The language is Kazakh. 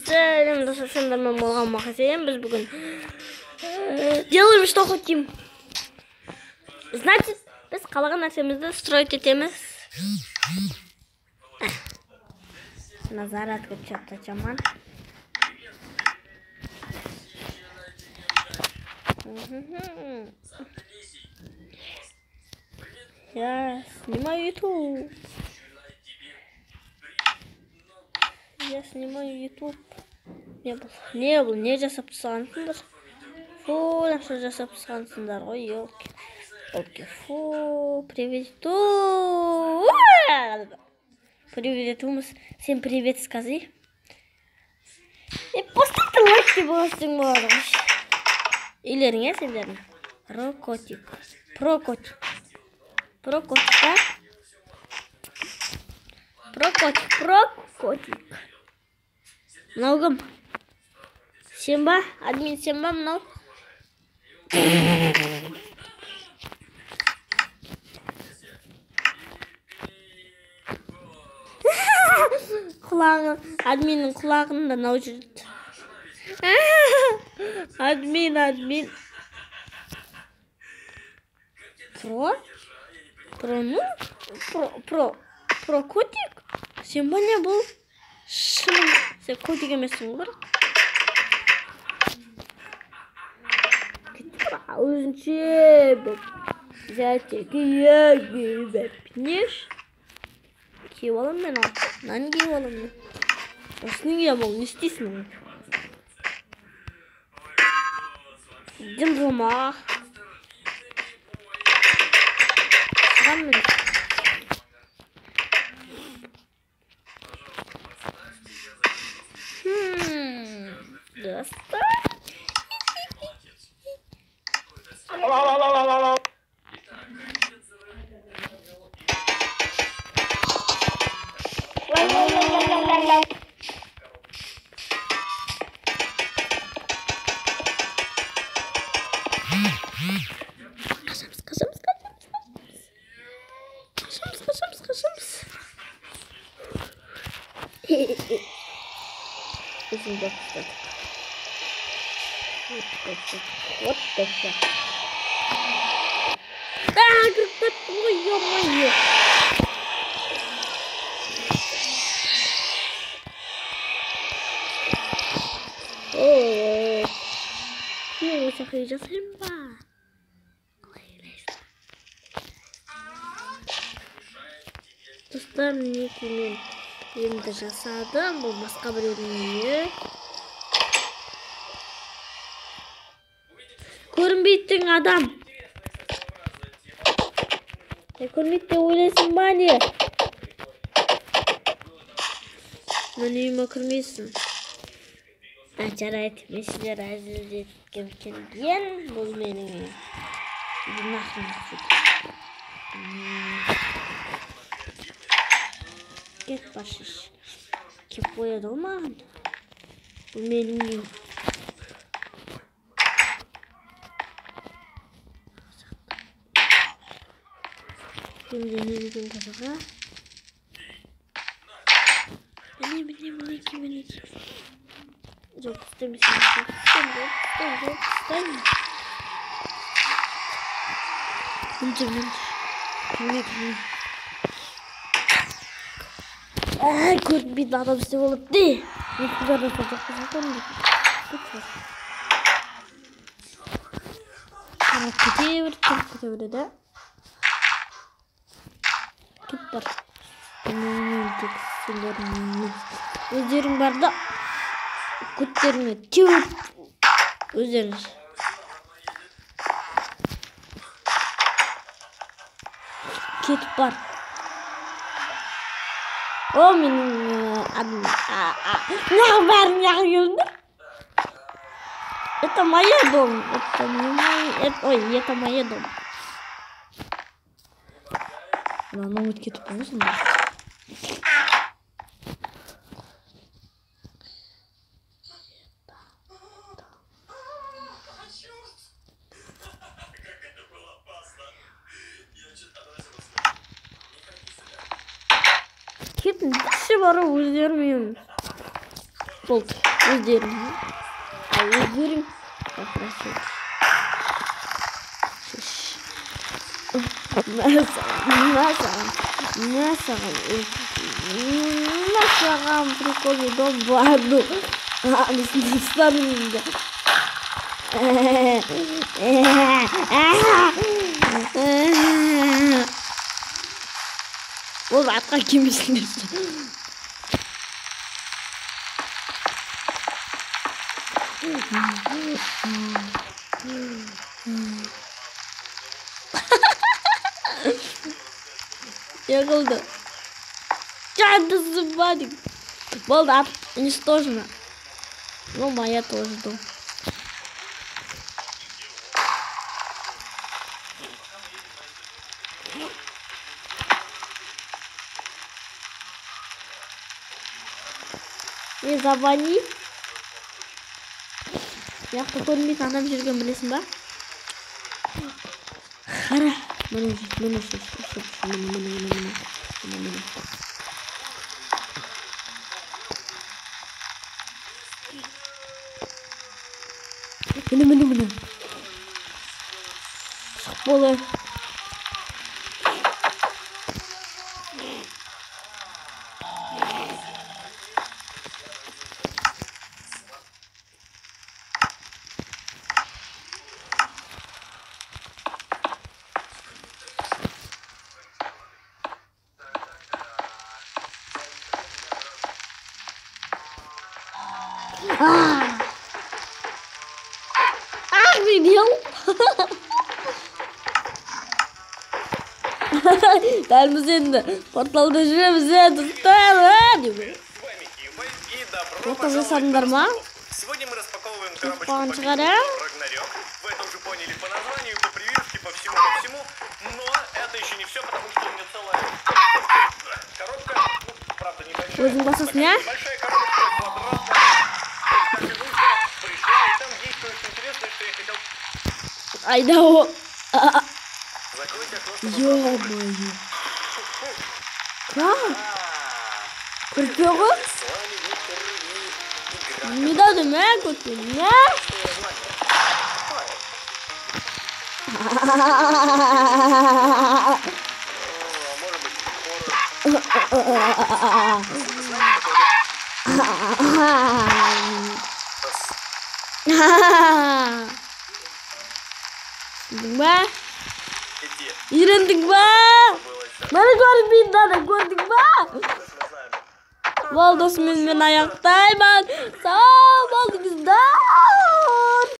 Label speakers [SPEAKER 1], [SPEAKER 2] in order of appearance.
[SPEAKER 1] Сәлем достар, мен болған мақасайым. Біз бүгін делаем что хотим. Значит, біз қалаған нәрсемізді строить етеміз. Назар отключаться чаман. Я снимаю YouTube. Я снимаю YouTube. Не был, не жасап тастағансыңдар. Фу, нашо жасап тастағансыңдар ғой, елки. Елки, фу, привет. Привет, Умас. Всем привет, скажи. И поставьте лайки, боласың бар. Илеріңе сендердің. Прокотик. Прокотик. Прокотик, да? Прокотик, прокотик. Мынау сен ба? Админ сен ба мынау? Құлағы, админнің құлағында мынау жүрді. Админ. Прокотик? Сен ба не бұл? Шын, сен котик емессің ғой. Өзінше бәп. Зәтекі егі бәп. Неш? Кеп алам мен ал. Нан кеп алам мен. Осының кеп ал, не істейсің ғой? Дымдылма. Саған мен. Достар. Вот это. Так, ой, ё-моё. Ой, я сейчас жасаймын ба? Достар, мінекей мен енді жасадым. Бұл басқа біреудің үйі. Көрінбейтін адам. Көрінбейді де ойлайсың ба не? Мен үйіме кірмейсің. Жарайды, мен сіздер әзілдеткім келген. Бұл менің үйім. Нахрен кет башыш. Кеп қояды ғой маған. Бұл менің үйім. Şimdi ne dedim kafağa? Mini. Çok istemişim. İstemiyorum. Mıncır. Kurt bir daha da bir şey olup değil. Ne kadar yapacak zaten değil. Lütfen. Sana kötü de. Бар. Өздерің барда көттеріңе теуіп өздеріңіз. Кетіп бар. О, менің адым. Неғыл бәрін яғы келдіңдер? Это моя дом. Это моя дом. Она вот кетіп болсын ба? Кеттің, іші бары өздерім ем. Болды. Өздерің. Өздерің. Насагам прикольный дом баду. Не стану. Ол атқа кемесіңдер. Егілді. Жандысы бадик. Болды, ат уничтожена. Ну, моя тоже дом. Не забани. Я көрмей танып жүрген білесің ба? Қара. Міне. Шық болы. Видел? Дәріміз енді порталда жүреміз достар. Портал жасадыңдар ма?
[SPEAKER 2] Сегодня мы распаковываем коробочку
[SPEAKER 1] Рагнарёк.
[SPEAKER 2] Рагнарёк. Вы это уже поняли по названию, по прививке, по всему. Но это еще не все, потому что у меня целая коробка, ну, правда, небольшая.
[SPEAKER 1] Өзің басасың, а?
[SPEAKER 2] Большая коробочка, квадратная. Как и нужно, пришла, и там есть кое-что интересное, что я хотел...
[SPEAKER 1] Айда о.
[SPEAKER 2] Закройте окно, чтобы...
[SPEAKER 1] Ё-моё. Как? Көрпеғі?
[SPEAKER 2] С вами Виктор и игра.
[SPEAKER 1] Не дады мә көтін, мә?
[SPEAKER 2] Может быть,
[SPEAKER 1] Сүйдің ба?
[SPEAKER 2] Где?
[SPEAKER 1] Үйрендің ба? Мені көрмейді дады, көрдің ба?
[SPEAKER 2] Мы знаем.
[SPEAKER 1] Болды, осымен мен аяқтаймын. Сау!